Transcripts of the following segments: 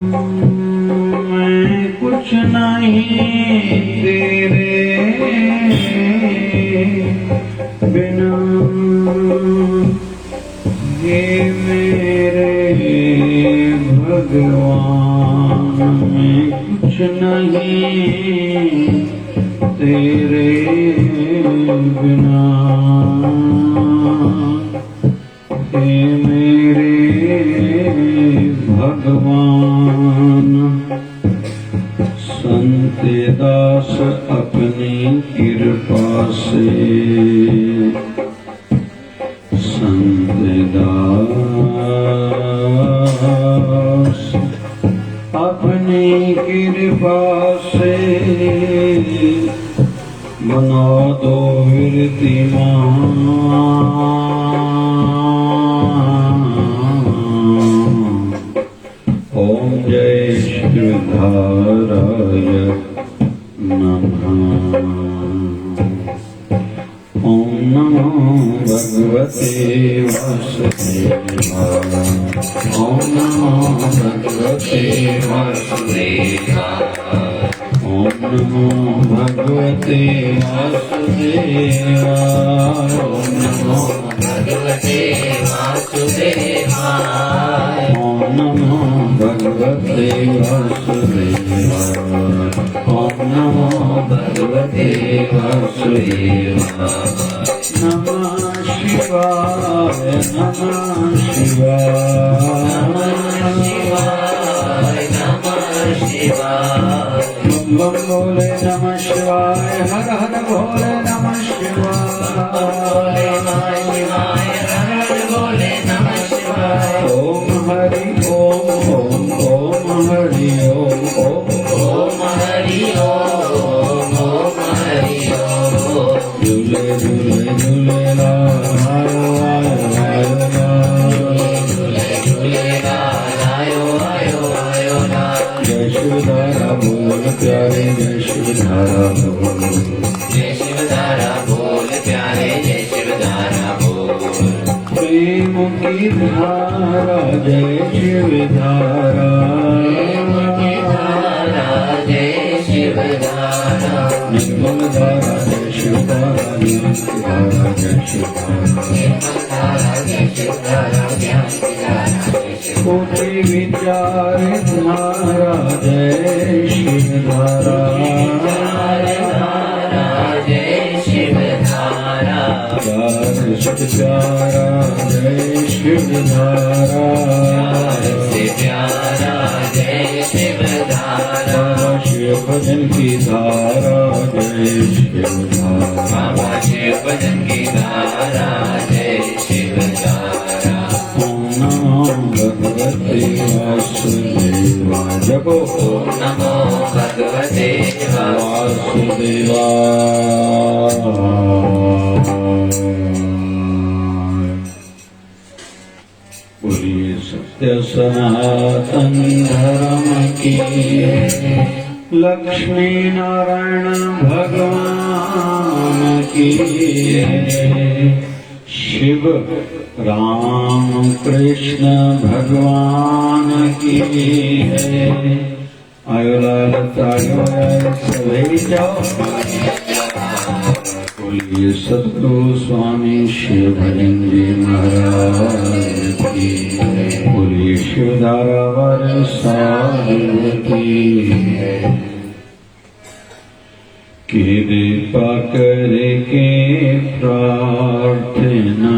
मैं कुछ नहीं तेरे बिना, ये मेरे भगवान। मैं कुछ नहीं तेरे बिना, हे मेरे भगवान। संत दास अपनी कृपा से, संत दास अपनी कृपा से बना दो कीर्तिमान। ओम जय शिवधाराय नमः। ओम नमो भगवते वासुदेवाय। ओम नमो भगवते वासुदेवाय। ओम नमो भगवते वासुदेवाय। ओम नमो भगवते वासुदेवाय। ओम नमो भगवते वासुदेवाय। ओम नमो भगवते वासुदेवाय। नमः शिवाय, नमः शिवाय, नमः शिवाय। बम बोले नमः शिवाय, हर हर बोले नमः शिवाय, हर हर बोले नमः शिवाय। ओम हरि ओम, ओम ओम हरि ओम, ओम ओम हरि ओम, ओम हरि ओम। झूले झूले झूलेला आयो आयो आयो ना, झूले झूलेला आयो आयो आयो ना। जय शिवधारा बोल प्यारे, जय शिवधारा बोल, जय शिवधारा बोल प्यारे, जय शिवधारा बोल। प्रेम की धारा जय शिवधारा, प्रेम की धारा जय शिवधारा। निर्मल धारा जय शिवधारा, निर्मल धारा जय शिवधारा, निर्मल धारा जय शिवधारा, ज्ञान की धारा जय शिवधारा। कोटि विचार धारा जय शिवधारा, जय शिवधारा। प्यार से प्यारा जय शिवधारा, से प्यारा जय शिवधारा। शिव भजन की धारा जय शिवधारा, बाबा शिव भजन की धारा जय शिवधारा। ओम नमो भगवते वासुदेवाय। जपो ओम नमो भगवते वासुदेवाय। बोलिए सत्य सनातन धर्म की, लक्ष्मी नारायण भगवान की। शिव राम कृष्ण भगवान की। आयो लाल तायो सभी जाओ। बोलिए सतगुरु स्वामी शिव भजन जी महाराज की। बोलिए शिवधारा वर साधु की। कृपा करके प्रार्थना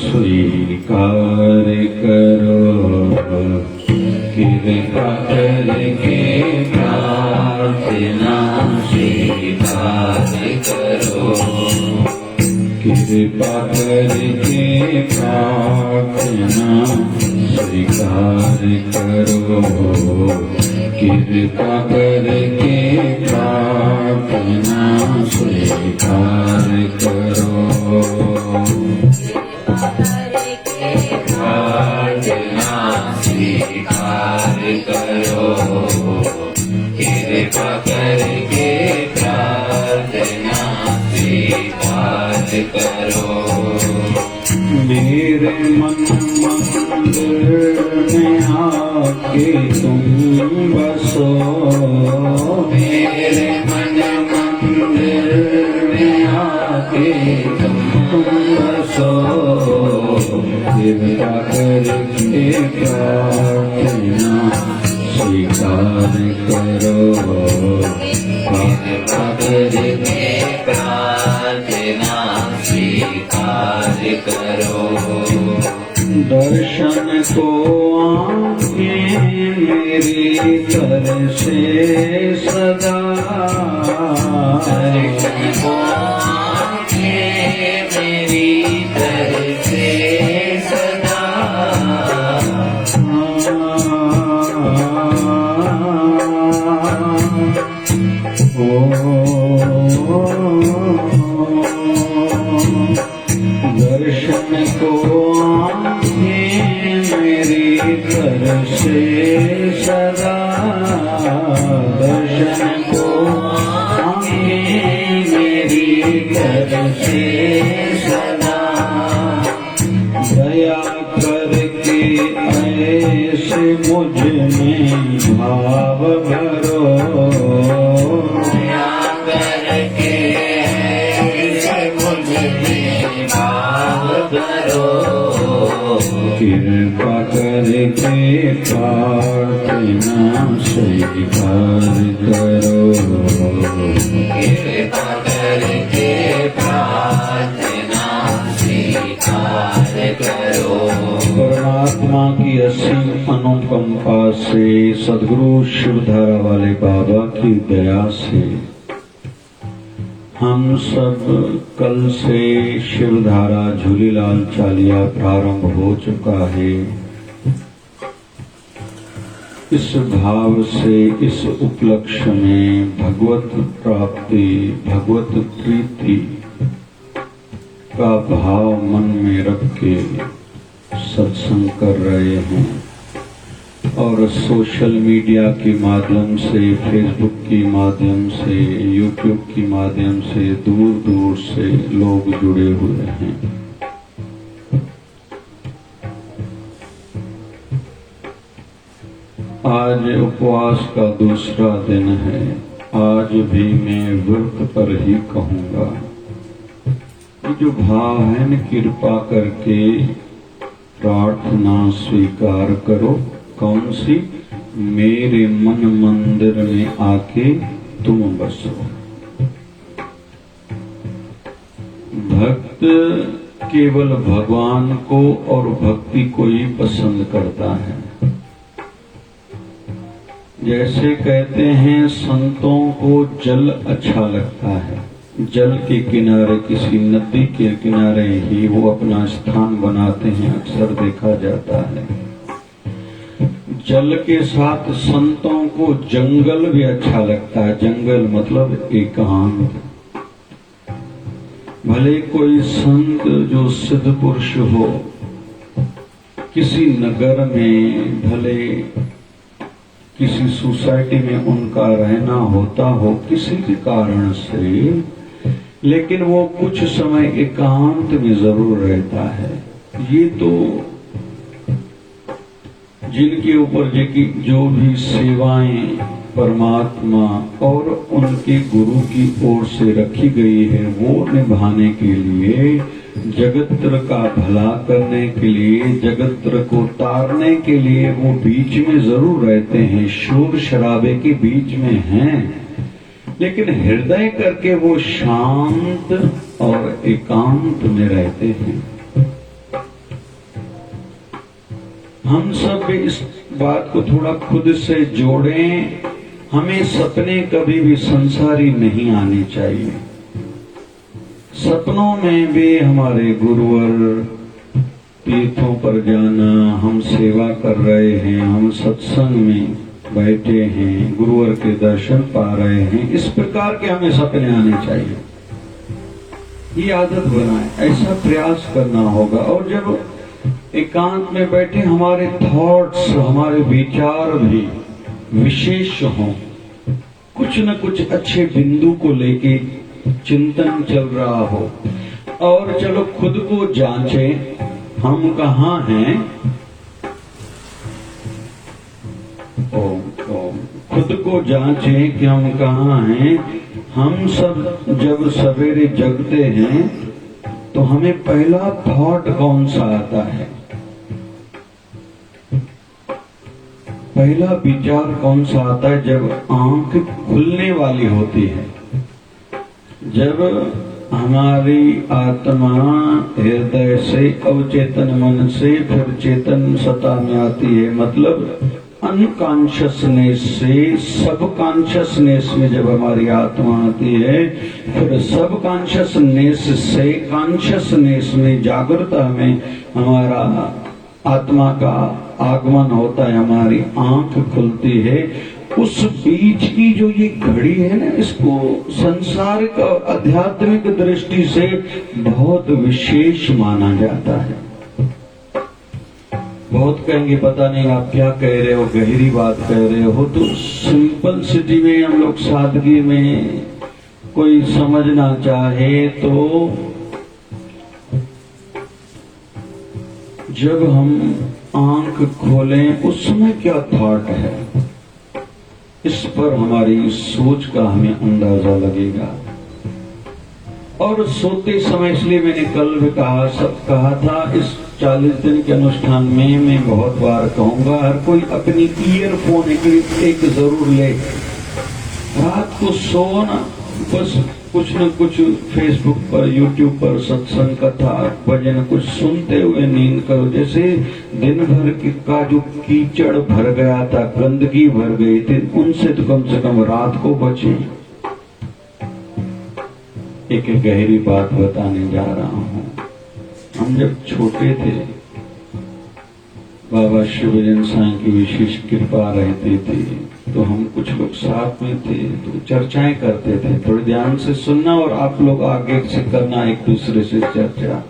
स्वीकार करो, कृपा करके प्रार्थना स्वीकार करो, कृपा करके प्रार्थना स्वीकार करो, कृपा करके प्रार्थना स्वीकार करो, प्रार्थना स्वीकार करो, कृपा करके प्रार्थना स्वीकार करो। मेरे मन मंदिर में आके तुम बसो, मेरे मन मंदिर में आके तुम बसो, कृपा करके प्रार्थना स्वीकार करो, कृपा करके प्रार्थना स्वीकार करो। दर्शन को आंखें मेरी तरसे सदा, दर्शन को आंखें मेरी तरसे सदा, दर्शन को मेरी तरसे सदा, दर्शन को मेरी तरसे सदा, दया करके ऐसे मुझ में भाव भरो, दया करके ऐसे मुझ में भाव भरो, कृपा करके प्रार्थना स्वीकार करो, कृपा करके प्रार्थना स्वीकार करो। परमात्मा की असीम अनुकंपा से, सद्गुरु शिवधारा वाले बाबा की दया से हम सब कल से शिवधारा झूलेलाल चालिया प्रारंभ हो चुका है। इस भाव से इस उपलक्ष्य में भगवत प्राप्ति, भगवत प्रीति का भाव मन में रख के सत्संग कर रहे हैं और सोशल मीडिया के माध्यम से, फेसबुक के माध्यम से, यूट्यूब के माध्यम से दूर दूर से लोग जुड़े हुए हैं। आज उपवास का दूसरा दिन है। आज भी मैं व्रत पर ही कहूँगा। जो भाव है न, कृपा करके प्रार्थना स्वीकार करो। कौन सी? मेरे मन मंदिर में आके तुम बसो। भक्त केवल भगवान को और भक्ति को ही पसंद करता है। जैसे कहते हैं संतों को जल अच्छा लगता है, जल के किनारे, किसी नदी के किनारे ही वो अपना स्थान बनाते हैं, अक्सर देखा जाता है। जल के साथ संतों को जंगल भी अच्छा लगता है। जंगल मतलब एकांत। भले कोई संत जो सिद्ध पुरुष हो, किसी नगर में, भले किसी सोसाइटी में उनका रहना होता हो किसी भी कारण से, लेकिन वो कुछ समय एकांत में जरूर रहता है। ये तो जिनके ऊपर जो भी सेवाएं परमात्मा और उनके गुरु की ओर से रखी गई है, वो निभाने के लिए, जगत का भला करने के लिए, जगत को तारने के लिए वो बीच में जरूर रहते हैं, शोर शराबे के बीच में हैं, लेकिन हृदय करके वो शांत और एकांत में रहते हैं। हम सब इस बात को थोड़ा खुद से जोड़ें। हमें सपने कभी भी संसारी नहीं आने चाहिए। सपनों में भी हमारे गुरुवर, तीर्थों पर जाना, हम सेवा कर रहे हैं, हम सत्संग में बैठे हैं, गुरुवर के दर्शन पा रहे हैं, इस प्रकार के हमें सपने आने चाहिए। ये आदत बनाए, ऐसा प्रयास करना होगा। और जब एकांत में बैठे हमारे थॉट्स, हमारे विचार भी विशेष हों, कुछ न कुछ अच्छे बिंदु को लेके चिंतन चल रहा हो, और चलो खुद को जांचें, हम कहाँ हैं। ओम ओम खुद को जांचें कि हम कहाँ हैं। हम सब जब सवेरे जगते हैं तो हमें पहला थॉट कौन सा आता है, पहला विचार कौन सा आता है जब आंख खुलने वाली होती है? जब हमारी आत्मा हृदय से अवचेतन मन से फिर चेतन सत्ता में आती है, मतलब अनकॉन्शियसनेस से सबकॉन्शियसनेस में जब हमारी आत्मा आती है, फिर सबकॉन्शियसनेस से कॉन्शियसनेस में जागृता में हमारा आत्मा का आगमन होता है, हमारी आंख खुलती है। उस बीच की जो ये घड़ी है ना, इसको संसारिक और आध्यात्मिक दृष्टि से बहुत विशेष माना जाता है। बहुत कहेंगे पता नहीं आप क्या कह रहे हो, गहरी बात कह रहे हो। तो सिंपल सिटी में हम लोग सादगी में कोई समझना चाहे तो जब हम आंख खोलें उस समय क्या थॉट है, इस पर हमारी सोच का हमें अंदाजा लगेगा। और सोते समय, इसलिए मैंने कल भी कहा था, इस 40 दिन के अनुष्ठान में मैं बहुत बार कहूंगा, हर कोई अपनी ईयरफोन एक जरूर ले। रात को सोना बस कुछ न कुछ फेसबुक पर, यूट्यूब पर सत्संग कथा भजन कुछ सुनते हुए नींद करो। जैसे दिन भर का जो कीचड़ भर गया था, गंदगी भर गई थी, उनसे तो कम से कम रात को बचे। एक गहरी बात बताने जा रहा हूं। हम जब छोटे थे, बाबा शिवजन साईं की विशेष कृपा रहती थी, तो हम कुछ लोग साथ में थे तो चर्चाएं करते थे। थोड़ी ध्यान से सुनना और आप लोग आगे से करना एक दूसरे से चर्चा।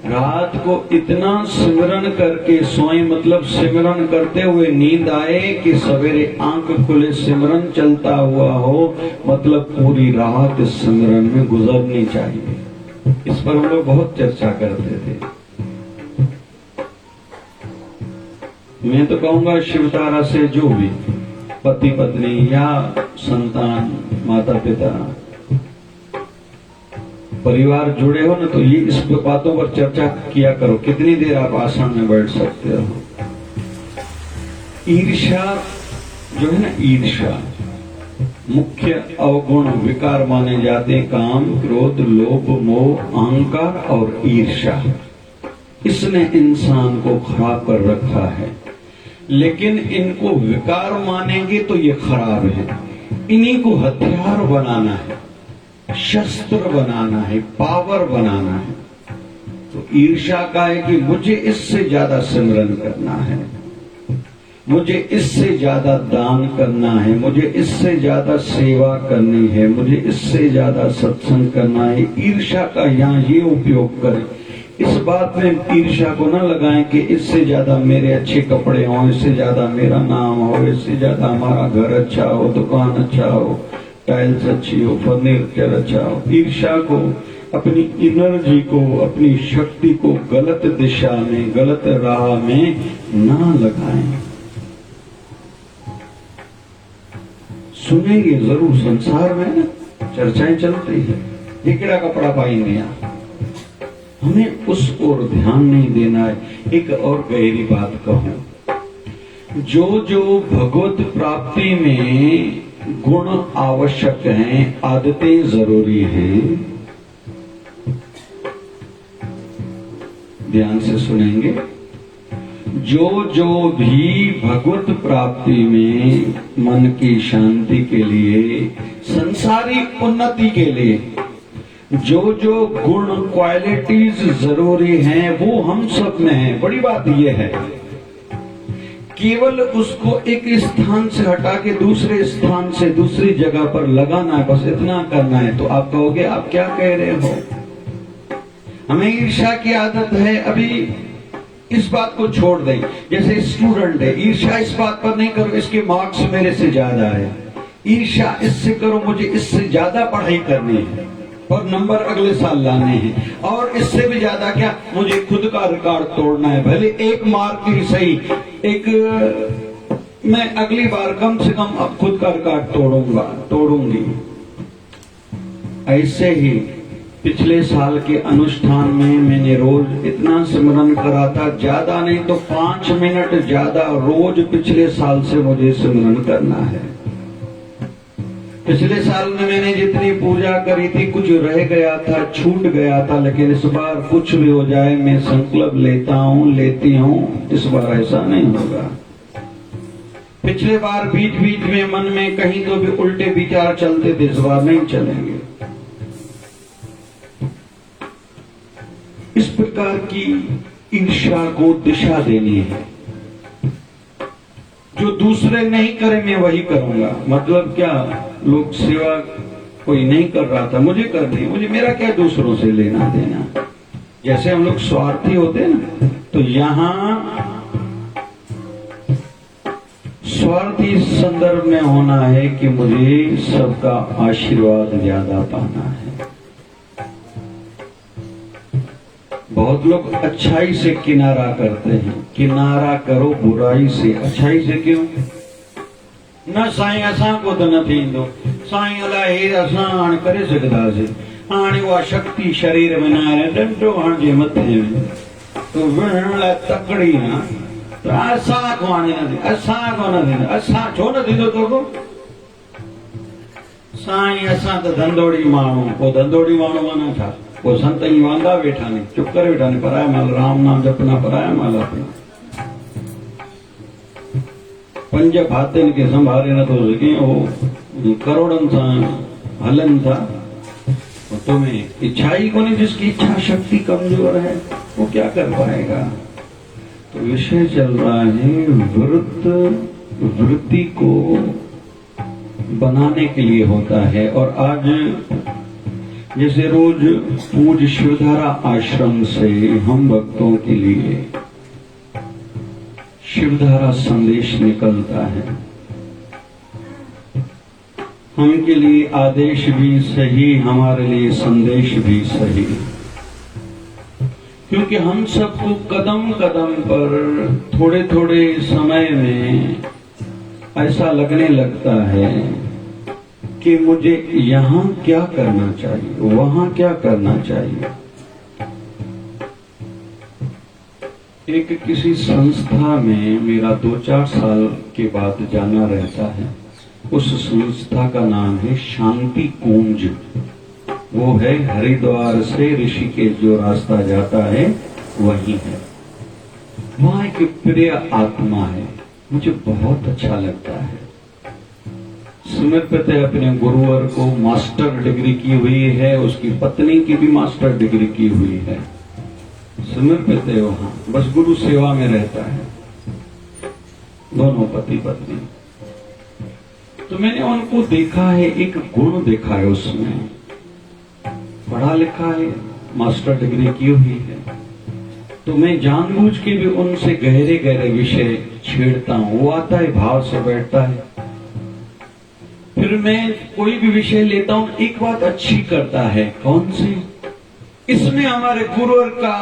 रात को इतना सिमरन करके सोए, मतलब सिमरन करते हुए नींद आए कि सवेरे आंख खुले सिमरन चलता हुआ हो, मतलब पूरी रात सिमरन में गुजरनी चाहिए। इस पर हम लोग बहुत चर्चा करते थे। मैं तो कहूंगा शिवतारा से जो भी पति पत्नी या संतान, माता पिता, परिवार जुड़े हो ना, तो ये इस बातों पर चर्चा किया करो। कितनी देर आप आसन में बैठ सकते हो। ईर्ष्या जो है ना, ईर्ष्या मुख्य अवगुण विकार माने जाते हैं। काम, क्रोध, लोभ, मोह, अहंकार और ईर्ष्या, इसने इंसान को खराब कर रखा है। लेकिन इनको विकार मानेंगे तो ये खराब है। इन्हीं को हथियार बनाना है, शस्त्र बनाना है, पावर बनाना है। तो ईर्ष्या का है कि मुझे इससे ज्यादा सिमरन करना है, मुझे इससे ज्यादा दान करना है, मुझे इससे ज्यादा सेवा करनी है, मुझे इससे ज्यादा सत्संग करना है। ईर्ष्या का यहाँ ये उपयोग करें। इस बात में ईर्ष्या को न लगाएं कि इससे ज्यादा मेरे अच्छे कपड़े हों, इससे ज्यादा मेरा नाम हो, इससे ज्यादा हमारा घर अच्छा हो, दुकान अच्छा हो, टाइल्स अच्छी हो, फर्नीचर अच्छा हो। ईर्ष्या को, अपनी एनर्जी को, अपनी शक्ति को गलत दिशा में, गलत राह में ना लगाएं। सुनेंगे जरूर, संसार में चर्चाएं चलती है, टिकड़ा कपड़ा पाएंगे आप। हमें उस ओर ध्यान नहीं देना है। एक और गहरी बात कहूं, जो भगवत प्राप्ति में गुण आवश्यक हैं, आदतें जरूरी हैं, ध्यान से सुनेंगे। जो भी भगवत प्राप्ति में मन की शांति के लिए, संसारिक उन्नति के लिए जो गुण क्वालिटीज जरूरी हैं, वो हम सब में है। बड़ी बात यह है, केवल उसको एक स्थान से हटा के दूसरे स्थान से दूसरी जगह पर लगाना है, बस इतना करना है। तो आप कहोगे आप क्या कह रहे हो, हमें ईर्ष्या की आदत है, अभी इस बात को छोड़ दें। जैसे स्टूडेंट है, ईर्ष्या इस बात पर नहीं करो इसके मार्क्स मेरे से ज्यादा है, ईर्ष्या इससे करो मुझे इससे ज्यादा पढ़ाई करनी है और नंबर अगले साल लाने हैं, और इससे भी ज्यादा क्या, मुझे खुद का रिकॉर्ड तोड़ना है, भले एक मार्क ही सही। एक मैं अगली बार कम से कम अब खुद का रिकॉर्ड तोड़ूंगी। ऐसे ही पिछले साल के अनुष्ठान में मैंने रोज इतना सिमरन करा था, ज्यादा नहीं तो 5 मिनट ज्यादा रोज पिछले साल से मुझे सिमरन करना है। पिछले साल में मैंने जितनी पूजा करी थी कुछ रह गया था, छूट गया था, लेकिन इस बार कुछ भी हो जाए मैं संकल्प लेती हूँ, इस बार ऐसा नहीं होगा। पिछले बार बीच बीच में मन में कहीं तो भी उल्टे विचार चलते थे, इस बार नहीं चलेंगे। इस प्रकार की ईर्ष्या को दिशा देनी है। जो दूसरे नहीं करे मैं वही करूंगा। मतलब क्या, लोग सेवा कोई नहीं कर रहा था, मुझे करनी, मुझे मेरा क्या दूसरों से लेना देना। जैसे हम लोग स्वार्थी होते हैं ना, तो यहां स्वार्थी संदर्भ में होना है कि मुझे सबका आशीर्वाद ज्यादा पाना है। बहुत लोग अच्छाई से किनारा करते हैं, किनारा करो बुराई से, अच्छाई से क्यों न? साईं असां को तो न थींदो, साईं अलाए हे असां हाणे करे सघंदासीं, हाणे उहा शक्ति शरीर में न आहे, डंडो हणिजे मथे में तो विढ़ण लाइ तकड़ी आहे, त असां को हाणे न थींदो, असां को न थींदो, असां छो न थींदो तोखे? साईं असां त धंधोड़ी माण्हू, पोइ धंधोड़ी माण्हू माना छा? वो संत ही वांदा वेठा ने, चुप करे वेठा ने, पराया माल राम नाम जपना, पराया माल अपना। 5 भातिन के संभाले न तो सके, वो करोड़न सा हलन था। तुम्हें इच्छा ही कोनी, जिसकी इच्छा शक्ति कमजोर है वो क्या कर पाएगा? तो विषय चल रहा है वृत्ति को बनाने के लिए होता है। और आज जैसे रोज पूज्य शिवधारा आश्रम से हम भक्तों के लिए शिवधारा संदेश निकलता है, हम के लिए आदेश भी सही, हमारे लिए संदेश भी सही। क्योंकि हम सबको कदम कदम पर थोड़े थोड़े समय में ऐसा लगने लगता है कि मुझे यहाँ क्या करना चाहिए, वहां क्या करना चाहिए। एक किसी संस्था में मेरा 2-4 साल के बाद जाना रहता है। उस संस्था का नाम है शांति कुंज। वो है हरिद्वार से ऋषिकेश जो रास्ता जाता है वही है। वहां एक प्रिय आत्मा है, मुझे बहुत अच्छा लगता है। समर्पित है अपने गुरुवर को, मास्टर डिग्री की हुई है, उसकी पत्नी की भी मास्टर डिग्री की हुई है। समर्पित है वहां, बस गुरु सेवा में रहता है, दोनों पति पत्नी। तो मैंने उनको देखा है, एक गुण देखा है उसमें, पढ़ा लिखा है, मास्टर डिग्री की हुई है। तो मैं जानबूझ के भी उनसे गहरे गहरे विषय छेड़ता हूं। वो आता है, भाव से बैठता है, फिर मैं कोई भी विषय लेता हूं। एक बात अच्छी करता है, कौन सी? इसमें हमारे गुरुवर का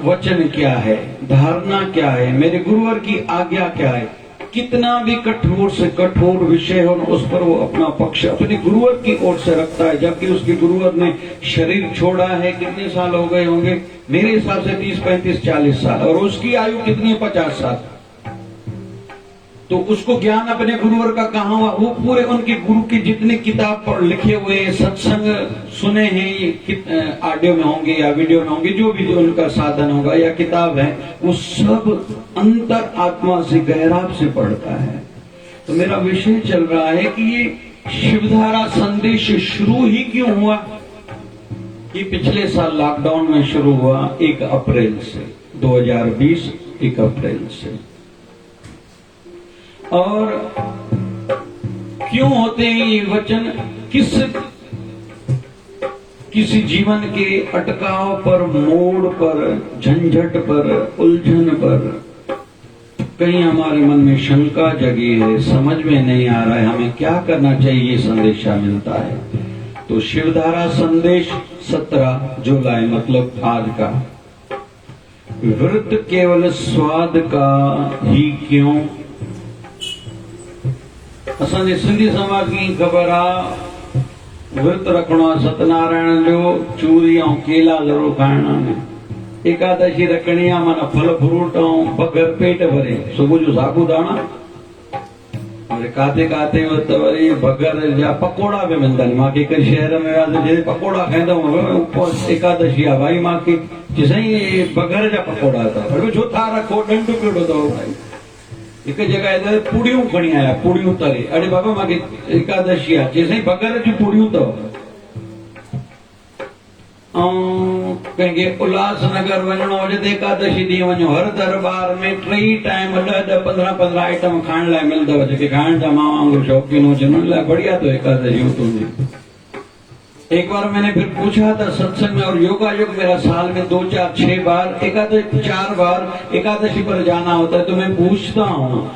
वचन क्या है, धारणा क्या है, मेरे गुरुवर की आज्ञा क्या है। कितना भी कठोर से कठोर विषय हो, उस पर वो अपना पक्ष अपने गुरुवर की ओर से रखता है। जबकि उसके गुरुवर ने शरीर छोड़ा है, कितने साल हो गए होंगे, मेरे हिसाब से 30, 35, 40 साल, और उसकी आयु कितनी, 50 साल। तो उसको ज्ञान अपने गुरुवर का कहाँ हुआ? वो पूरे उनके गुरु के जितने किताब पर लिखे हुए सत्संग सुने हैं, ऑडियो में होंगे या वीडियो में होंगे, जो भी उनका साधन होगा या किताब है, वो सब अंतर आत्मा से गहराव से पढ़ता है। तो मेरा विषय चल रहा है कि ये शिवधारा संदेश शुरू ही क्यों हुआ? ये पिछले साल लॉकडाउन में शुरू हुआ, 1 अप्रैल से, 2020 1 अप्रैल से। और क्यों होते हैं ये वचन? किसी जीवन के अटकाव पर, मोड़ पर, झंझट पर, उलझन पर कहीं हमारे मन में शंका जगी है, समझ में नहीं आ रहा है हमें क्या करना चाहिए, ये संदेशा मिलता है। तो शिवधारा संदेश 17 जुलाई मतलब आज का, व्रत केवल स्वाद का ही क्यों, असांजे सिंधी समाज की ख़बर आ विर्त रखणो आहे सत्यनारायण जो चूरी ऐं केला ज़रूर खाइणा आहिनि। एकादशी रखणी आहे माना फल फ्रूट ऐं बग़ैर पेट भरे सुबुह जो साबूदाणा वरी काथे काथे त वरी बग़ैर जा पकोड़ा बि मिलंदा आहिनि। मां हिकु शहर में वियासीं जे पकोड़ा खाईंदा उपवास एकादशी आहे भाई मां चई साईं बग़ैर जा पकोड़ा अथव छो था रखो ॾंढ कहिड़ो अथव भाई। हिकु जॻह ते पूड़ियूं खणी आया पूड़ियूं तरे अरे बाबा मां एकादशी आहे चई साईं बग़ैर जूं पूड़ियूं अथव। ऐं कंहिंखे उल्हासनगर वञिणो हुजे त एकादशी ॾींहुं वञो हर दरबार में 3 टाइम 10-15 आइटम खाइण लाइ मिलंदव। जेके खाइण जा मां वांगुरु शौक़ीन हुजनि उन लाइ बढ़िया तो एकादशी हुजे। एक बार मैंने फिर पूछा था सत्संग में और योगा योग मेरा साल में 2-4-6 बार एकादशी 4 बार एकादशी पर जाना होता है। तो मैं पूछता हूँ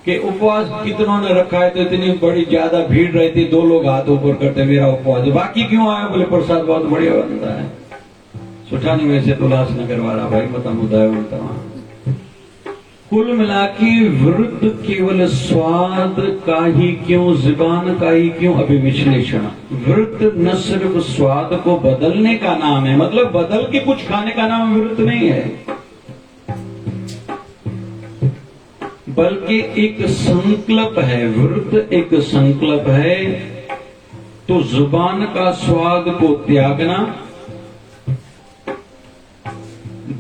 कि उपवास कितनों ने रखा है तो इतनी बड़ी ज्यादा भीड़ रहती 2 लोग हाथ ऊपर करते मेरा उपवास बाकी क्यों आया बोले प्रसाद बहुत बढ़िया बनता है। सुठा नहीं वैसे तो उल्हासनगर वाला भाई मत ॿुधायो। कुल मिला के व्रत केवल स्वाद का ही क्यों जुबान का ही क्यों अभी विश्लेषण। व्रत न सिर्फ स्वाद को बदलने का नाम है मतलब बदल के कुछ खाने का नाम व्रत नहीं है बल्कि एक संकल्प है। व्रत एक संकल्प है। तो जुबान का स्वाद को त्यागना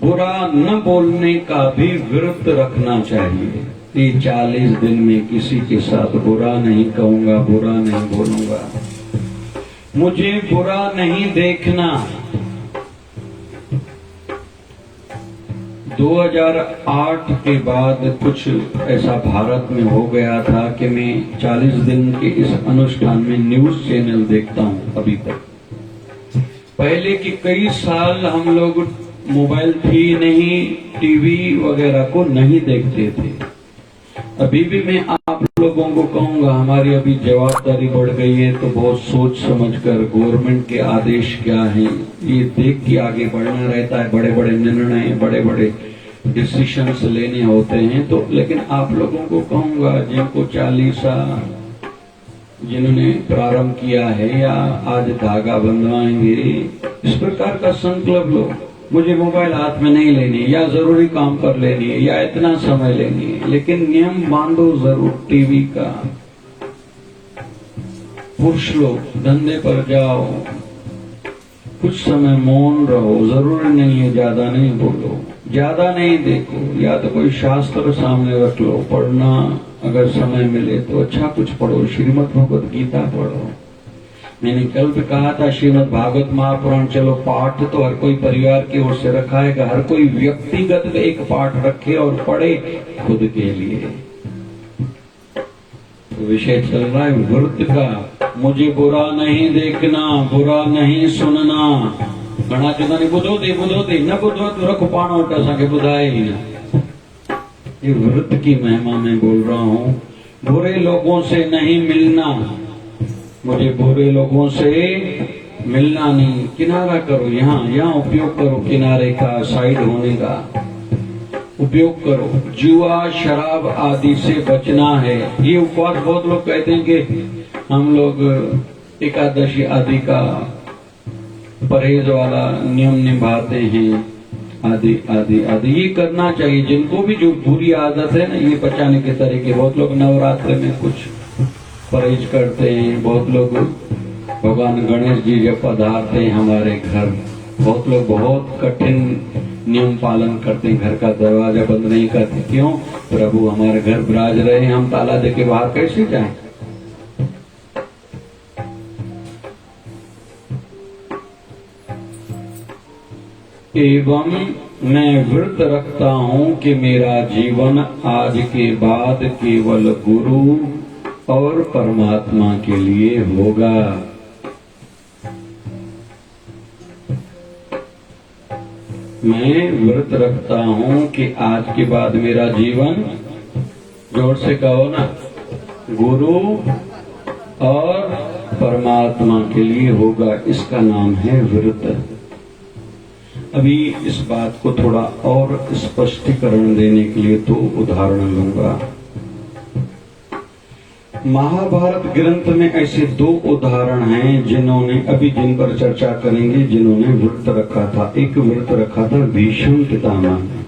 बुरा न बोलने का भी व्रत रखना चाहिए। ये 40 दिन में किसी के साथ बुरा नहीं कहूंगा बुरा नहीं बोलूंगा मुझे बुरा नहीं देखना। 2008 के बाद कुछ ऐसा भारत में हो गया था कि मैं 40 दिन के इस अनुष्ठान में न्यूज चैनल देखता हूं अभी तक। पहले के कई साल हम लोग मोबाइल थी नहीं टीवी वगैरह को नहीं देखते थे। अभी भी मैं आप लोगों को कहूंगा हमारी अभी जवाबदारी बढ़ गई है तो बहुत सोच समझकर गवर्नमेंट के आदेश क्या हैं ये देख के आगे बढ़ना रहता है। बड़े बड़े निर्णय बड़े बड़े डिसीजंस लेने होते हैं तो लेकिन आप लोगों को कहूंगा जिनको 40 जिन्होंने प्रारंभ किया है या आज धागा बंधवाएंगे इस प्रकार का संकल्प लो। मुझे मोबाइल हाथ में नहीं लेनी या जरूरी काम कर लेनी है या इतना समय लेनी है लेकिन नियम बांधो जरूर। टीवी का पुरुष लोग धंधे पर जाओ कुछ समय मौन रहो जरूरी नहीं है ज्यादा नहीं बोलो ज्यादा नहीं देखो या तो कोई शास्त्र सामने रख लो पढ़ना अगर समय मिले तो अच्छा कुछ पढ़ो श्रीमद् भगवत गीता पढ़ो। मैंने कल भी कहा था श्रीमद् भागवत महापुराण चलो पाठ तो हर कोई परिवार की ओर से रखा है हर कोई व्यक्तिगत एक पाठ रखे और पढ़े खुद के लिए। तो विषय चल रहा है व्रत का। मुझे बुरा नहीं देखना बुरा नहीं सुनना। घना चवंदा आहिनि ॿुधो थी न ॿुधो तो रख पाण वटि असांखे ॿुधाए ही न। ये व्रत की महिमा में बोल रहा हूँ। बुरे लोगों से नहीं मिलना मुझे बुरे लोगों से मिलना नहीं। किनारा करो यहाँ उपयोग करो किनारे का साइड होने का उपयोग करो। जुआ शराब आदि से बचना है। ये उपवास बहुत लोग कहते हैं कि हम लोग एकादशी आदि का परहेज वाला नियम निभाते हैं आदि आदि आदि ये करना चाहिए। जिनको भी जो बुरी आदत है ना ये बचाने के तरीके बहुत लोग नवरात्र में कुछ परहेज करते हैं। बहुत लोग भगवान गणेश जी जब पधारते हैं हमारे घर बहुत लोग बहुत कठिन नियम पालन करते हैं। घर का दरवाजा बंद नहीं करते क्यों प्रभु हमारे घर विराज रहे हम ताला देके बाहर कैसे जाएं। एवं मैं व्रत रखता हूँ कि मेरा जीवन आज के बाद केवल गुरु और परमात्मा के लिए होगा। मैं व्रत रखता हूँ कि आज के बाद मेरा जीवन जोर से कहो ना गुरु और परमात्मा के लिए होगा। इसका नाम है व्रत। अभी इस बात को थोड़ा और स्पष्टीकरण देने के लिए दो उदाहरण लूंगा। महाभारत ग्रंथ में ऐसे दो उदाहरण हैं जिन्होंने अभी जिन पर चर्चा करेंगे, जिन्होंने व्रत रखा था। एक व्रत रखा था भीष्म पितामह ने।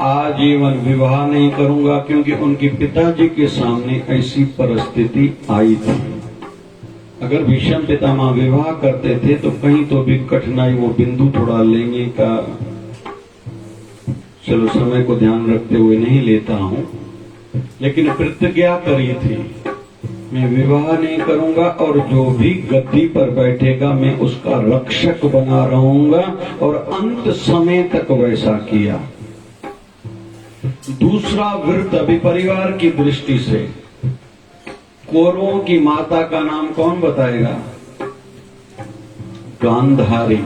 आजीवन विवाह नहीं करूंगा क्योंकि उनके पिताजी के सामने ऐसी परिस्थिति आई थी। अगर भीष्म पितामह विवाह करते थे तो कहीं तो भी कठिनाई, वो बिंदु थोड़ा लेंगे का, चलो समय को ध्यान रखते हुए नहीं लेता हूं, लेकिन प्रतिज्ञा करी थी मैं विवाह नहीं करूंगा और जो भी गद्दी पर बैठेगा मैं उसका रक्षक बना रहूंगा, और अंत समय तक वैसा किया। दूसरा व्रत अभी परिवार की दृष्टि से, कौरवों की माता का नाम कौन बताएगा? गांधारी।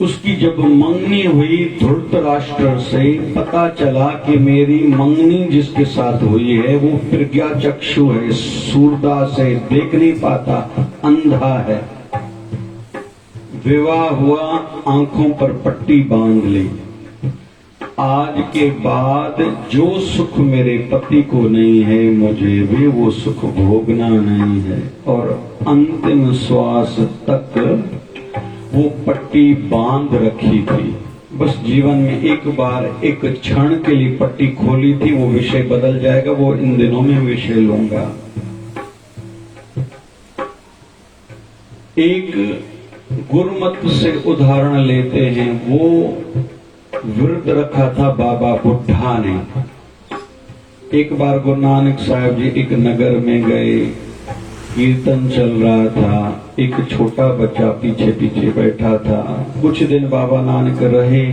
उसकी जब मंगनी हुई धृतराष्ट्र से, पता चला कि मेरी मंगनी जिसके साथ हुई है वो प्रज्ञा चक्षु है, सूरदा से देख नहीं पाता, अंधा है। विवाह हुआ, आंखों पर पट्टी बांध ली। आज के बाद जो सुख मेरे पति को नहीं है मुझे भी वो सुख भोगना नहीं है, और अंतिम श्वास तक वो पट्टी बांध रखी थी। बस जीवन में एक बार एक क्षण के लिए पट्टी खोली थी, वो विषय बदल जाएगा, वो इन दिनों में विषय लूंगा। एक गुरुमत से उदाहरण लेते हैं। वो व्रत रखा था बाबा बुढ़ा ने। एक बार गुरु नानक साहब जी एक नगर में गए, कीर्तन चल रहा था, एक छोटा बच्चा पीछे पीछे बैठा था। कुछ दिन बाबा नानक रहे,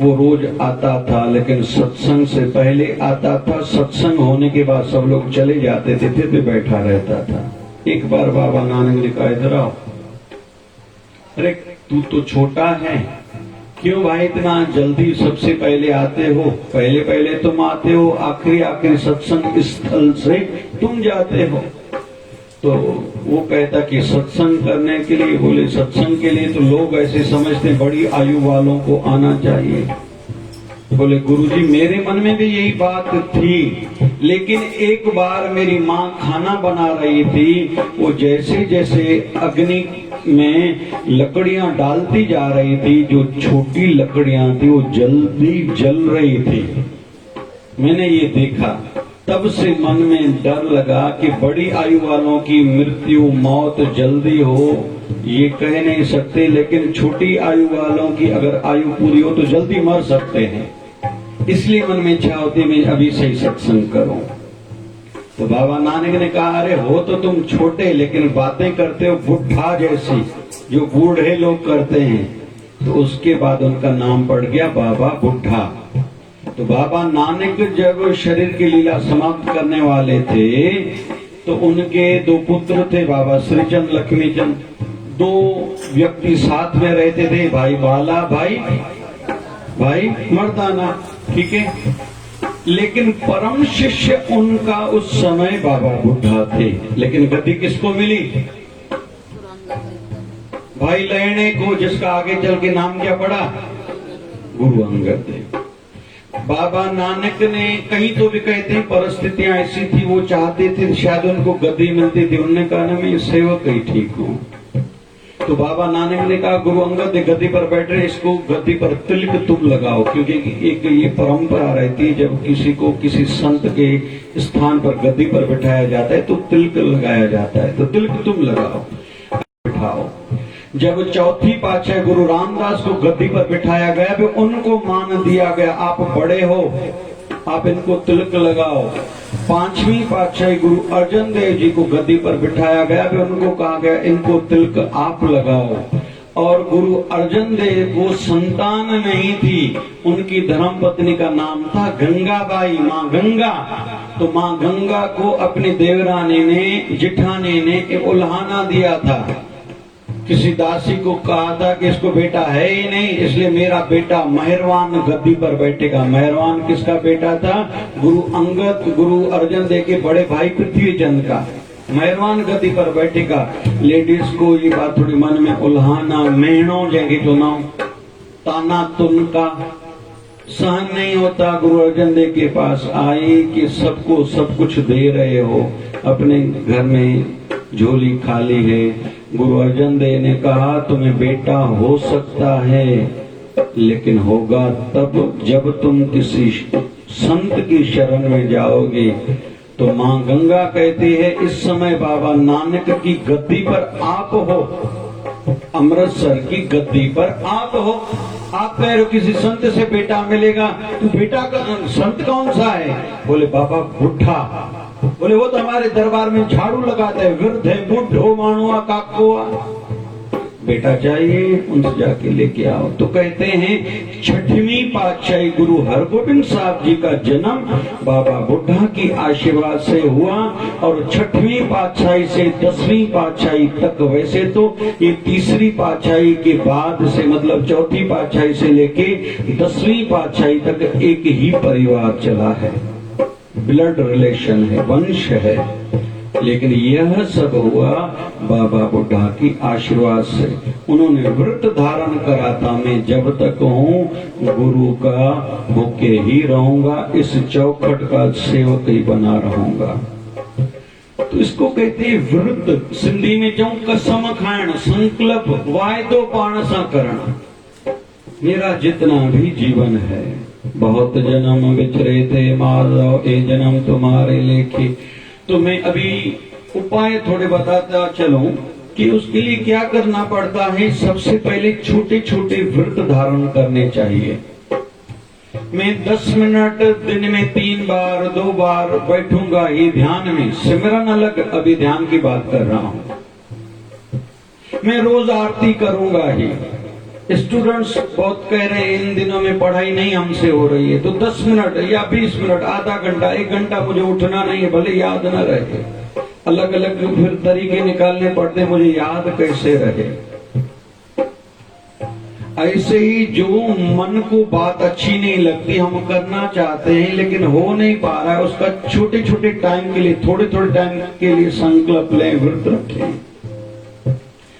वो रोज आता था लेकिन सत्संग से पहले आता था, सत्संग होने के बाद सब लोग चले जाते थे, फिर भी बैठा रहता था। एक बार बाबा नानक ने कहा, इधर आओ। अरे तू तो छोटा है, क्यों भाई इतना जल्दी सबसे पहले आते हो? पहले पहले तुम आते हो, आखिरी आखिरी सत्संग स्थल से तुम जाते हो। तो वो कहता कि सत्संग करने के लिए, बोले सत्संग के लिए तो लोग ऐसे समझते बड़ी आयु वालों को आना चाहिए। बोले गुरुजी मेरे मन में भी यही बात थी, लेकिन एक बार मेरी माँ खाना बना रही थी, वो जैसे जैसे अग्नि में लकड़ियां डालती जा रही थी, जो छोटी लकड़ियां थी वो जल्दी जल रही थी। मैंने ये देखा, तब से मन में डर लगा कि बड़ी आयु वालों की मृत्यु मौत जल्दी हो ये कह नहीं सकते, लेकिन छोटी आयु वालों की अगर आयु पूरी हो तो जल्दी मर सकते हैं। इसलिए मन में इच्छा होती मैं अभी से ही सत्संग करूं। तो बाबा नानक ने कहा, अरे हो तो तुम छोटे लेकिन बातें करते हो बुढ़ा जैसी, जो बूढ़े लोग करते हैं। तो उसके बाद उनका नाम पड़ गया बाबा बुढ़ा। तो बाबा नानक जब शरीर की लीला समाप्त करने वाले थे तो उनके दो पुत्र थे, बाबा श्रीचंद लक्ष्मीचंद। दो व्यक्ति साथ में रहते थे, भाई बाला, भाई मर्दाना, ठीक है। लेकिन परम शिष्य उनका उस समय बाबा बुढ़ा थे। लेकिन गद्दी किसको मिली? भाई लहणे को, जिसका आगे चल के नाम क्या पड़ा? गुरु अंगद देव। बाबा नानक ने कहीं तो भी कहते हैं परिस्थितियां ऐसी थी, वो चाहते थे शायद उनको गद्दी मिलती थी। उन्होंने कहा ना मैं सेवक ही ठीक हूँ। तो बाबा नानक ने कहा गुरु अंगद गद्दी पर बैठ रहे, इसको गद्दी पर तिलक तुम लगाओ, क्योंकि एक ये परंपरा रहती है जब किसी को किसी संत के स्थान पर गद्दी पर बिठाया जाता है तो तिलक लगाया जाता है, तो तिलक तुम लगाओ, बिठाओ। जब चौथी पातशाही गुरु रामदास को गद्दी पर बिठाया गया तो उनको मान दिया गया, आप बड़े हो, आप इनको तिलक लगाओ। पांचवी पातशाही गुरु अर्जन देव जी को गद्दी पर बिठाया गया तो उनको कहा गया इनको तिलक आप लगाओ। और गुरु अर्जन देव को संतान नहीं थी, उनकी धर्मपत्नी का नाम था गंगाबाई, माँ गंगा। तो माँ गंगा को अपनी देवरानी ने, जिठानी ने एक उल्हाना दिया था। किसी दासी को कहा था कि इसको बेटा है ही नहीं, इसलिए मेरा बेटा मेहरवान गद्दी पर बैठेगा। मेहरवान किसका बेटा था? गुरु अंगद, गुरु अर्जन देव के बड़े भाई पृथ्वी चंद का। मेहरवान गद्दी पर बैठेगा। लेडीज को ये बात थोड़ी मन में उल्हाना, मेहनो जैसे जो नाम ताना तुनका, सहन नहीं होता गुरु अर्जन देव के पास आए कि सबको सब कुछ दे रहे हो, अपने घर में झोली खाली है। गुरु अर्जन देव ने कहा तुम्हें बेटा हो सकता है, लेकिन होगा तब जब तुम किसी संत की शरण में जाओगे। तो माँ गंगा कहती है इस समय बाबा नानक की गद्दी पर आप हो, अमृतसर की गद्दी पर आप हो। आप कह रहे हो किसी संत से बेटा मिलेगा, तो बेटा का संत कौन सा है? बोले बाबा बुढ़ा। बोले वो तो हमारे दरबार में झाड़ू लगाते हैं, वृद्ध है, बुढ़ो मानुआ काकुआ। बेटा चाहिए उनसे जाके लेके आओ। तो कहते हैं छठवीं पातशाही गुरु हरगोबिंद साहब जी का जन्म बाबा बुढ़ा की आशीर्वाद से हुआ, और छठवीं पातशाही से 10वीं पातशाही तक, वैसे तो ये तीसरी पातशाही के बाद से, मतलब चौथी पातशाही से लेके 10वीं पातशाही तक एक ही परिवार चला है, ब्लड रिलेशन है, वंश है। लेकिन यह सब हुआ बाबा बुढ़ा की आशीर्वाद से। उन्होंने व्रत धारण करा था, मैं जब तक हूँ गुरु का भूखे ही रहूंगा, इस चौखट का सेवक ही बना रहूंगा। तो इसको कहते हैं व्रत। सिंधी में चऊं कसम खाइण, संकल्प वायदो पाण सा करण। मेरा जितना भी जीवन है, बहुत जन्म बिछरे थे माधव, ए जन्म तुम्हारे लेखे। तो मैं अभी उपाय थोड़े बताता चलूं कि उसके लिए क्या करना पड़ता है। सबसे पहले छोटे छोटे व्रत धारण करने चाहिए। मैं 10 मिनट दिन में 3 बार 2 बार बैठूंगा ये ध्यान में, सिमरन अलग, अभी ध्यान की बात कर रहा हूं। मैं रोज आरती करूंगा ही। स्टूडेंट्स बहुत कह रहे हैं इन दिनों में पढ़ाई नहीं हमसे हो रही है, तो 10 मिनट या 20 मिनट, आधा घंटा, 1 घंटा मुझे उठना नहीं है, भले याद न रहे। अलग अलग फिर तरीके निकालने पड़ते, मुझे याद कैसे रहे। ऐसे ही जो मन को बात अच्छी नहीं लगती, हम करना चाहते हैं लेकिन हो नहीं पा रहा है, उसका छोटे छोटे टाइम के लिए, थोड़े थोड़े टाइम के लिए संकल्प लें, व्रत रखें।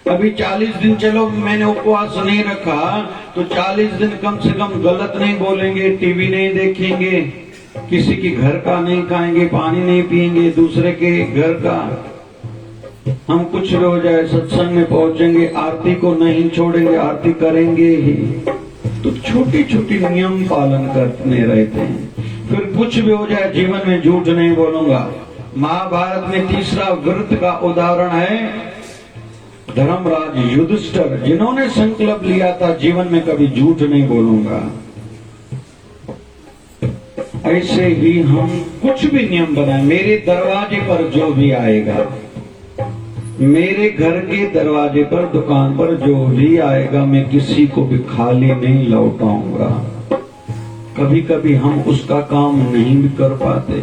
अभी 40 दिन चलो मैंने उपवास नहीं रखा, तो 40 दिन कम से कम गलत नहीं बोलेंगे, टीवी नहीं देखेंगे, किसी के घर का नहीं खाएंगे, पानी नहीं पिएंगे दूसरे के घर का। हम कुछ भी हो जाए सत्संग में पहुंचेंगे, आरती को नहीं छोड़ेंगे, आरती करेंगे ही। तो छोटी छोटी नियम पालन करते रहते हैं। फिर कुछ भी हो जाए जीवन में झूठ नहीं बोलूंगा। महाभारत में तीसरा व्रत का उदाहरण है धर्मराज युधिष्ठिर, जिन्होंने संकल्प लिया था जीवन में कभी झूठ नहीं बोलूंगा। ऐसे ही हम कुछ भी नियम बनाए। मेरे दरवाजे पर जो भी आएगा, मेरे घर के दरवाजे पर, दुकान पर जो भी आएगा, मैं किसी को भी खाली नहीं लौटाऊंगा। कभी कभी हम उसका काम नहीं भी कर पाते।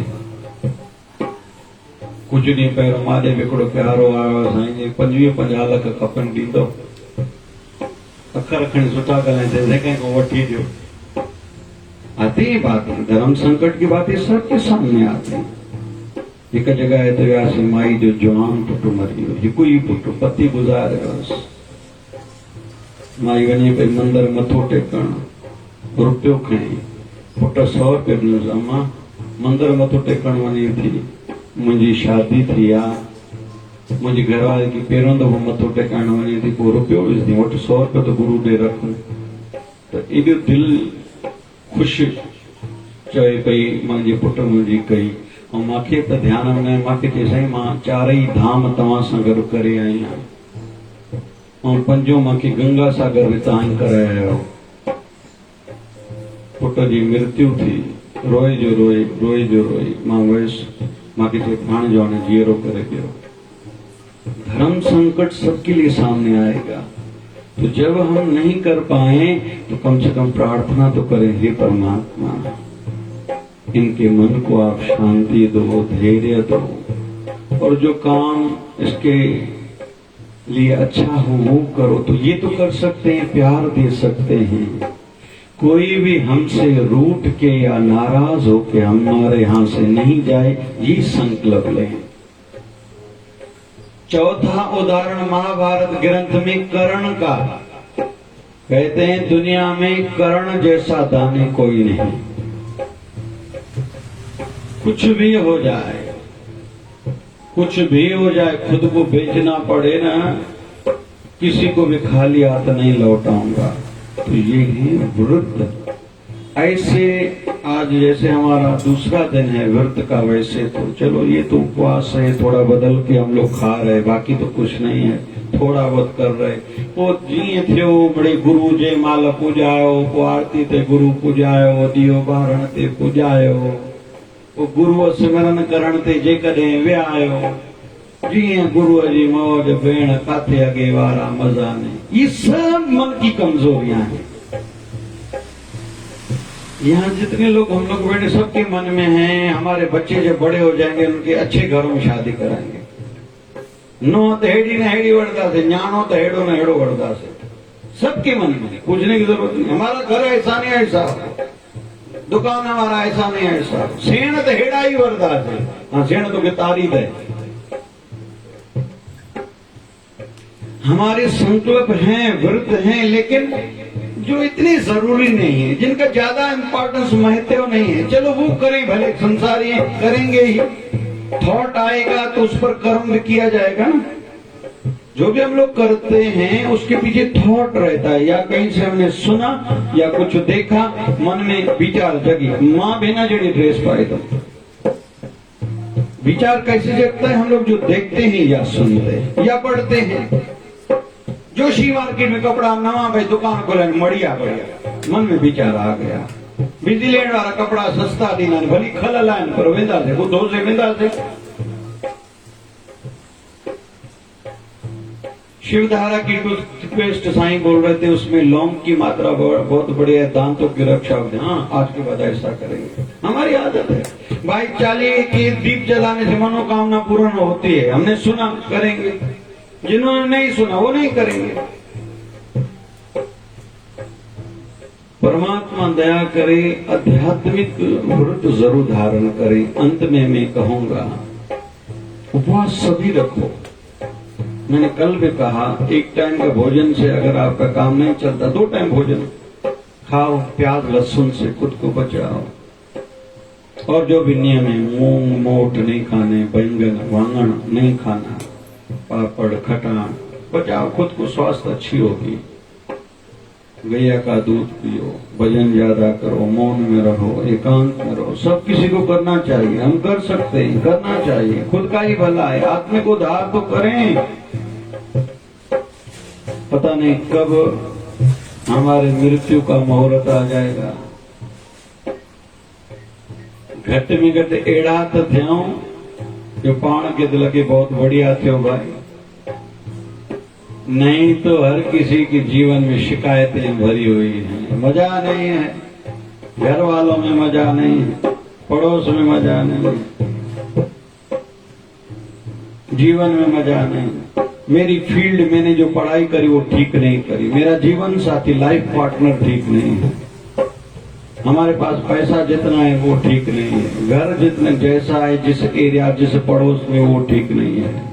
कुछ ॾींहं पहिरियों माॾे हिकिड़ो प्यारो आयो, साईं 50 लख खपनि, ॾींदो? अखर खणी सुठा ॻाल्हाईंदे, जंहिं को वठी ॾियो। आती है बात, धर्म संकट की बातें सबके सामने आती है। एक जगह है तो वियासी माई जो जवान पुटु मरी वियो, हिकु ई पुटु, पति गुज़ारे वियोसि। माई वञे पई मंदर मथो टेकण, रुपयो खणी, पुट 100 रुपया ॾिनसि, अम्मा मंदर मथो टेकण वञे थी, मुंहिंजी शादी थी आहे, मुंहिंजी घरवारी खे पहिरियों दफ़ो मथो टेकाइण वञे थी, पोइ रुपयो विझंदी, वटि 100 रुपया त गुरू ॾे रख। त एॾो दिलि ख़ुशि चए पई मुंहिंजे पुट मुंहिंजी कई। ऐं मूंखे त ध्यान में न, मूंखे चई साईं मां 4 धाम तव्हां सां गॾु करे आई आहियां, ऐं 5 मूंखे गंगा सागर में तव्हां करायो। पुट जी मृत्यु थी, रोए जो रोए, रोए जो रोए। मां वयसि, मांखे चए हाणे जो हाणे जीअरो करे ॾियो। धर्म संकट सबके लिए सामने आएगा, तो जब हम नहीं कर पाए तो कम से कम प्रार्थना तो करें, हे परमात्मा इनके मन को आप शांति दो, धैर्य दो, और जो काम इसके लिए अच्छा हो वो करो। तो ये तो कर सकते हैं, प्यार दे सकते हैं। कोई भी हमसे रूठ के या नाराज होके हमारे यहाँ से नहीं जाए, ये संकल्प लें। चौथा उदाहरण महाभारत ग्रंथ में कर्ण का। कहते हैं दुनिया में कर्ण जैसा दानी कोई नहीं। कुछ भी हो जाए, कुछ भी हो जाए, खुद को बेचना पड़े ना, किसी को भी खाली हाथ नहीं लौटाऊंगा। तो ये है व्रत। ऐसे आज जैसे हमारा दूसरा दिन है व्रत का, वैसे तो चलो ये तो उपवास है, थोड़ा बदल के हम लोग खा रहे, बाकी तो कुछ नहीं है, थोड़ा बहुत कर रहे। वो जी थे बड़े गुरु जे माला पूजायो, वो आरती ते गुरु पूजायो, दियो बारण ते पूजायो, वो गुरु सिमरन करण ते जे कॾहिं वियायो, जीअं गुरु जी मौज भेण काथे अगे वारा मजा नहीं। ये सब मन की कमजोरियां हैं। यहाँ जितने लोग हम लोग बैठे सबके मन में हैं, हमारे बच्चे जब बड़े हो जाएंगे उनके अच्छे घरों में शादी कराएंगे। नो तो हेड़ी ने हेड़ी वरदा से, न्याणो तो हेड़ो ने हेड़ो वरदा से, सबके मन में, पूछने की जरूरत नहीं। हमारा घर ऐसा नहीं ऐसा, दुकान हमारा ऐसा नहीं ऐसा, सेण तो हेड़ा ही वरदा से। हाँ, सेण तो तारीफ है। हमारे संकल्प हैं, व्रत हैं, लेकिन जो इतने जरूरी नहीं है, जिनका ज्यादा इंपॉर्टेंस महत्व नहीं है, चलो वो करें, भले संसारी करेंगे ही। थॉट आएगा तो उस पर कर्म भी किया जाएगा ना। जो भी हम लोग करते हैं उसके पीछे थॉट रहता है, या कहीं से हमने सुना या कुछ देखा, मन में विचार जगी। माँ बिना जड़ी ड्रेस पाए तो विचार कैसे जगता है? हम लोग जो देखते हैं या सुनते हैं या पढ़ते हैं। जोशी मार्केट में कपड़ा नवा भाई दुकान खोले, मड़िया बढ़िया, मन में विचार आ गया। बिजली लेने वाला कपड़ा सस्ता दीना, भली खलल आन पर वेंदा से, वो दो से वेंदा से। शिवधारा की टूथपेस्ट साईं बोल रहे थे, उसमें लौंग की मात्रा बहुत बढ़िया है, दांतों की रक्षा होती है। हाँ, आज के बाद ऐसा करेंगे, हमारी आदत है भाई। 40 के दीप जलाने से मनोकामना पूर्ण होती है, हमने सुना, करेंगे। जिन्होंने नहीं सुना वो नहीं करेंगे। परमात्मा दया करे, आध्यात्मिक व्रत जरूर धारण करे। अंत में मैं कहूंगा, उपवास सभी रखो। मैंने कल भी कहा, एक टाइम का भोजन से अगर आपका काम नहीं चलता, 2 टाइम भोजन खाओ, प्याज लहसुन से खुद को बचाओ। और जो भी नियम है, मूंग मोठ नहीं खाने, बैंगन वांगण नहीं खाना, पापड़ खटान बचाओ, खुद को स्वास्थ्य अच्छी होगी। गैया का दूध पियो, भजन ज्यादा करो, मौन में रहो, एकांत में रहो। सब किसी को करना चाहिए, हम कर सकते हैं, करना चाहिए, खुद का ही भला है। आत्मिक उद्धार तो करें। पता नहीं कब हमारे मृत्यु का मुहूर्त आ जाएगा। घट में घट एड़ा तो थे जो पाण के दिल के बहुत बढ़िया थे भाई, नहीं तो हर किसी के जीवन में शिकायतें भरी हुई हैं। मजा नहीं है, घर वालों में मजा नहीं है, पड़ोस में मजा नहीं, जीवन में मजा नहीं। मेरी फील्ड मैंने जो पढ़ाई करी वो ठीक नहीं करी, मेरा जीवन साथी लाइफ पार्टनर ठीक नहीं है, हमारे पास पैसा जितना है वो ठीक नहीं है, घर जितना जैसा है, जिस एरिया जिस पड़ोस में वो ठीक नहीं है,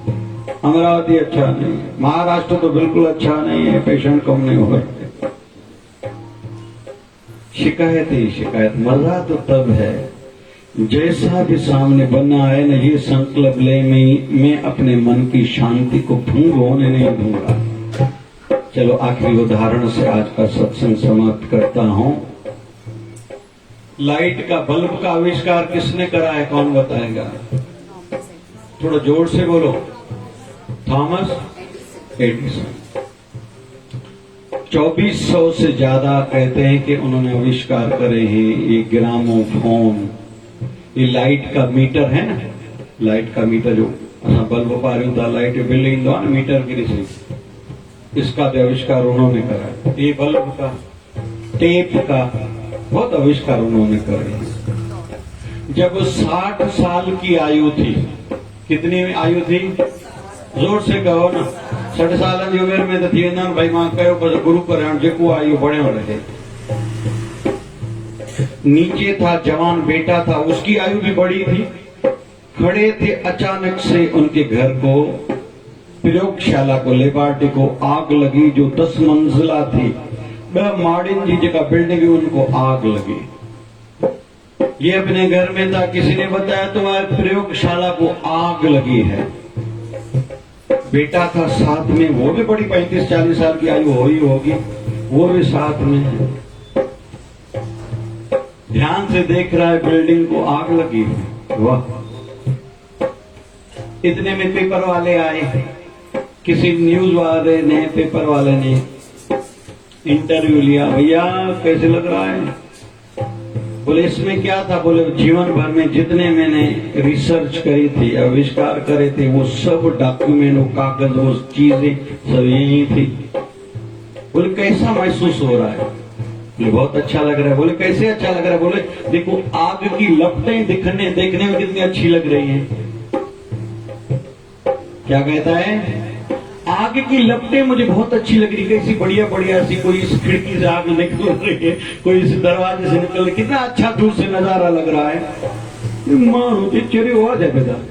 अमरावती अच्छा नहीं है, महाराष्ट्र तो बिल्कुल अच्छा नहीं है, पेशेंट कम नहीं हो रहे। शिकायत ही शिकायत। मजा तो तब है जैसा भी सामने बना है ना, ये संकल्प ले मैं अपने मन की शांति को भंग होने नहीं दूंगा। चलो आखिरी उदाहरण से आज का सत्संग समाप्त करता हूँ। लाइट का बल्ब का आविष्कार किसने करा है, कौन बताएगा? थोड़ा जोर से बोलो। Thomas Edison. 2400 से ज्यादा कहते हैं कि उन्होंने आविष्कार करे हैं। ये ग्रामोफोन, ये लाइट का मीटर है ना, लाइट का मीटर जो बल्ब पारी होता, लाइट बिल इंदो ना मीटर की रिसीव, इसका भी आविष्कार उन्होंने करा। ये बल्ब का, टेप का बहुत आविष्कार उन्होंने करे। जब 60 साल की आयु थी, कितनी आयु थी जोर से कहो ना, 60 साल की उम्र में तो थी ना भाई, मां कहो बस गुरु करण जेको आयु बढ़े रहे। नीचे था जवान बेटा था, उसकी आयु भी बड़ी थी। खड़े थे, अचानक से उनके घर को, प्रयोगशाला को, लेबोरेटरी को आग लगी जो 10 मंजिला थी। माड़िन जी जगह बिल्डिंग उनको आग लगी। ये अपने घर में था, किसी ने बताया तुम्हारे प्रयोगशाला को आग लगी है। बेटा था साथ में, वो भी बड़ी 35-40 साल की आयु हो ही होगी, वो भी साथ में है। ध्यान से देख रहा है, बिल्डिंग को आग लगी है। वाह! इतने में पेपर वाले आए, किसी न्यूज वाले ने, पेपर वाले ने इंटरव्यू लिया। भैया कैसे लग रहा है? बोले इसमें क्या था? बोले जीवन भर में जितने मैंने रिसर्च करी थी, आविष्कार करे थे, वो सब डॉक्यूमेंट, वो कागज, वो चीजें सब यही थी। बोले कैसा महसूस हो रहा है? बोले बहुत अच्छा लग रहा है। बोले कैसे अच्छा लग रहा है? बोले देखो आग की लपटें देखने में कितनी अच्छी लग रही हैं। क्या कहता है? आग की लपटें मुझे बहुत अच्छी लग रही, कैसी बढ़िया बढ़िया ऐसी, कोई इस खिड़की से आग निकल रही है, कोई इस दरवाजे से निकल रही, कितना अच्छा दूर से नजारा लग रहा है। मानो चेहरे हो जाए बेटा।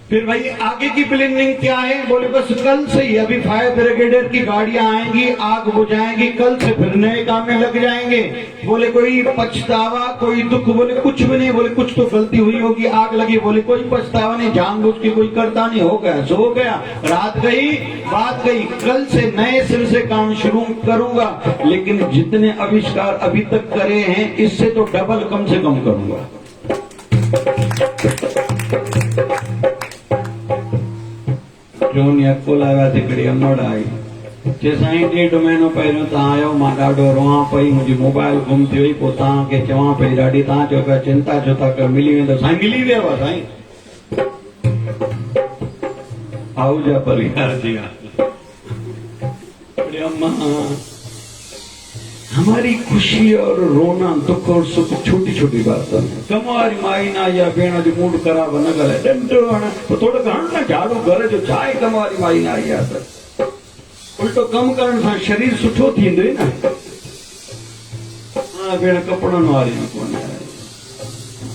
फिर भाई आगे की प्लानिंग क्या है? बोले बस कल से ही अभी फायर ब्रिगेडियर की गाड़ियां आएंगी, आग बुझाएंगी, कल से फिर नए काम में लग जाएंगे। बोले कोई पछतावा, कोई दुख? बोले कुछ भी नहीं। बोले कुछ तो गलती हुई होगी, आग लगी। बोले कोई पछतावा नहीं, जानबूझ के कोई करता नहीं, हो गया सो हो गया, रात गई बात गई, कल से नए सिर से काम शुरू करूंगा, लेकिन जितने आविष्कार अभी तक करे हैं इससे तो डबल कम से कम करूंगा। तिकड़ी अमड़ आई जे साईं 1.5 महीनो पहिरियों तव्हां आयो, मां ॾाढो रोआं पई, मुंहिंजी मोबाइल गुम थी वई, पोइ तव्हांखे चवां पई ॾाढी, तव्हां चयो पिया चिंता छो था कयो, मिली वेंदो। साईं मिली वियो आहे साईं। आहुजा परिवार जी अम्मा, हमारी खुशी और रोना, दुख और सुख छोटी छोटी बातों में। कमारी माई ना या भेण जो मूड खराब न करे डंडो हण थोड़ो घण न झाड़ू घर जो छाए, कमारी माई ना या त उल्टो कम करण सां शरीर सुठो थींदो न। हाँ भेण कपड़न वारी न कोन्हे,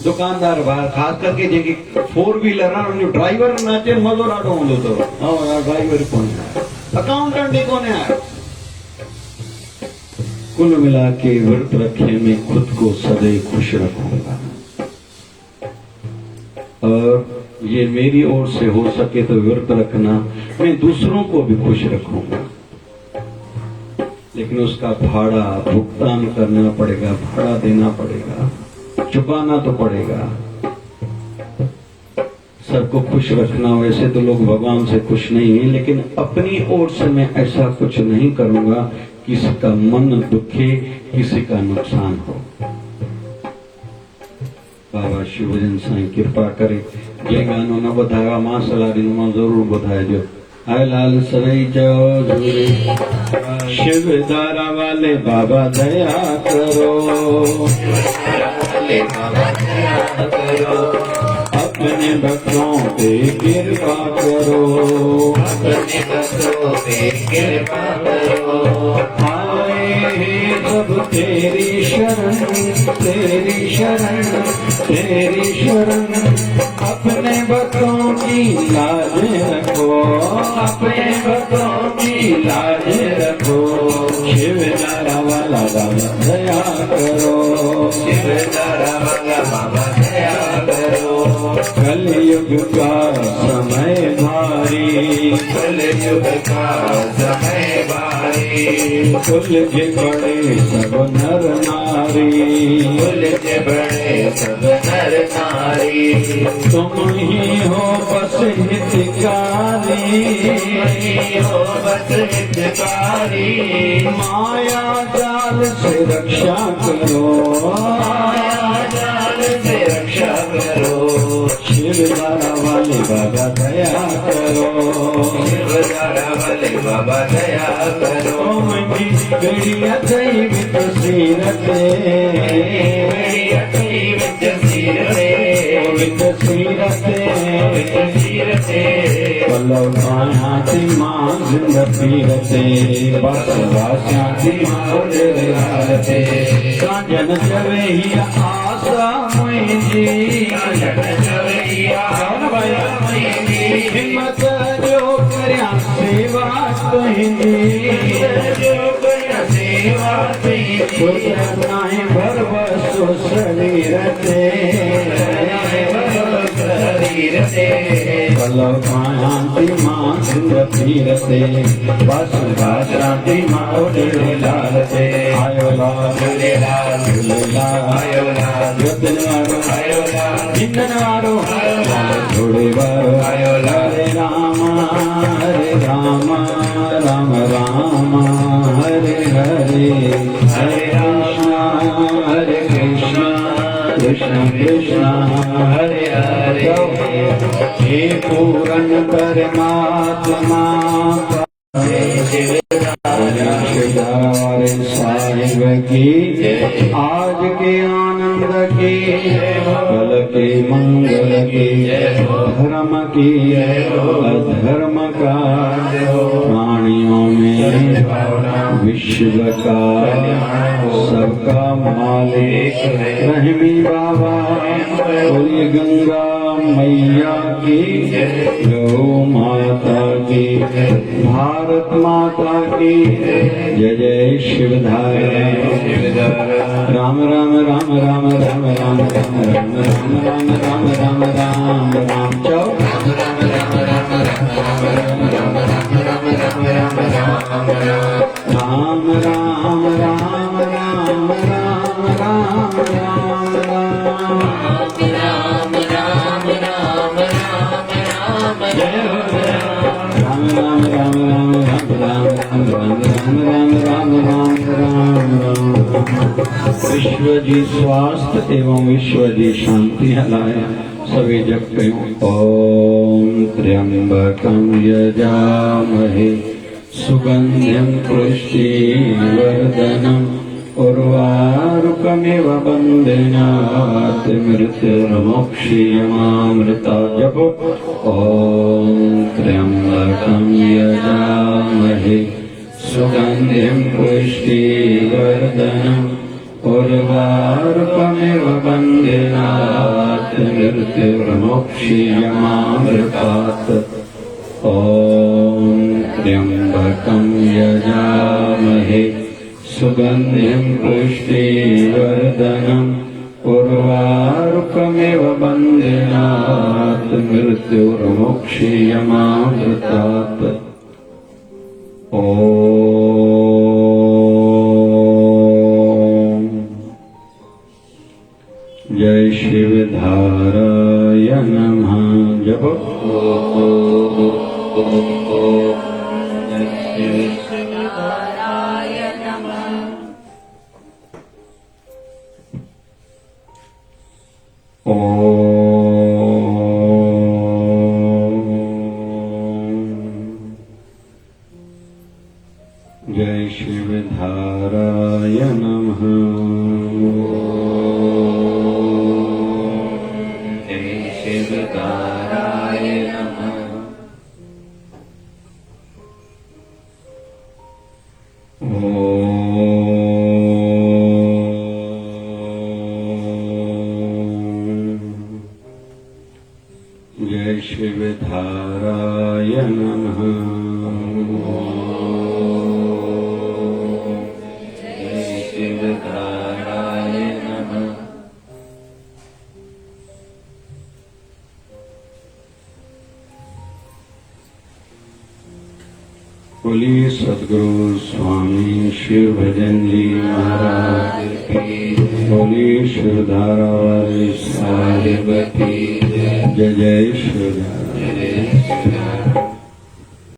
दुकानदार बाहर, खास करके जेकी 4 व्हीलर आहे उन जो ड्राइवर न अचे, मज़ो ॾाढो हूंदो अथव। हाँ ड्राइवर कोन्हे, अकाउंटेंट भी कोन्हे आयो। कुल मिला के व्रत रखे मैं खुद को सदैव खुश रखूंगा, और ये मेरी ओर से हो सके तो व्रत रखना, मैं दूसरों को भी खुश रखूंगा, लेकिन उसका भाड़ा भुगतान करना पड़ेगा, भाड़ा देना पड़ेगा, चुकाना तो पड़ेगा। सबको खुश रखना, वैसे तो लोग भगवान से खुश नहीं है, लेकिन अपनी ओर से मैं ऐसा कुछ नहीं करूंगा किसी का मन दुखे, किसी का नुकसान हो। बाबा शिवजन साईं कृपा करे, जे गानो न ॿुधायो मां सलाह ॾींदोमांव, ज़रूर ॿुधाइजो। हाय लाल सरई चओ शिवधारा वाले बाबा दया करो, अपने भक्तों पे कृपा करो, अपने भक्तों पे कृपा करो। आए सब तेरी शरण, तेरी शरण, तेरी शरण, अपने भक्तों की लाज रखो, अपने भक्तों की लाज रखो। शिवधारा वाला बाबा दया करो, शिवधारा वाला बाबा दया करो। कलयुग का समय भारी, कलयुग का समय भारी, कुल के बड़े सब नर नारी, कुल के बड़े सब नर नारी, तुम ही हो बस हितकारी, हो बस हितकारी। माया जाल से रक्षा करो, माया जाल से रक्षा करो। शिवधारा वाले बाबा दया करो, शिवधारा वाले बाबा दया करो। मुझी बेड़िया थई विच सीरते, बेड़िया थई विच सीरते, विच सीरते, विच सीरते। पलव पाया थी मां जिंद पीरते, बस वासिया थी मां उड़े साजन चवे ही आसा मुंहिंजी, साजन चवे ही आसा मुंहिंजी। हिम्मत जो करिया सेवा तुंहिंजी, जो करिया सेवा सुतनाहि भर्वसु शरीरते कलकांति मां सुरतीरते वसुधा शांति मां लालते आयो लाल आयो लाल जतनवारो आयो लाल जिंदनवारो थोड़े बारो आयो लाल हरे राम राम राम हरे हरे हरे कृष्ण कृष्ण कृष्ण हरे हरे हे पूर्ण परमात्मा साहिब की आज के आनंद की कल के मंगल की धर्म की अधर्म का प्राणियों में विश्व का सबका मालिक रहमी बाबा बोलिए गंगा मैया की गौ माता की भारत माता की जय जय शिवधारा राम राम राम राम राम राम राम राम राम राम राम राम राम चौ राम राम राम राम राम राम राम राम राम राम विश्व जी स्वास्थ्य एवं विश्व जी शांति हलाए सभी जग कयो ओम त्र्यंबकं यजामहे सुगंधिं पुष्टिवर्धनम् उर्वारुकमिव बन्धनात् मृत्युर्मोक्षीयमामृता जप ओम त्र्यंबकं यजामहे सुगंधिं पुष्टिवर्धनम् उर्वारुकमिव बन्धनात् मृत्युर्मोक्षीयमामृतात् ओम त्र्यंबकं यजामहे सुगंधिं पुष्टिवर्धनम् उर्वारुकमिव बन्धनात् मृत्युर्मोक्षीयमामृतात् ओम जय शिवधाराय नमः जप जय शिवधाराय नमः जय शिवधाराय नमः जय शिवधाराय नमः बोलिए सदगुरु स्वामी शिव भजन जी महाराज की बोलिए शिवधारा वाले साहिब की जय जय शिवधारा।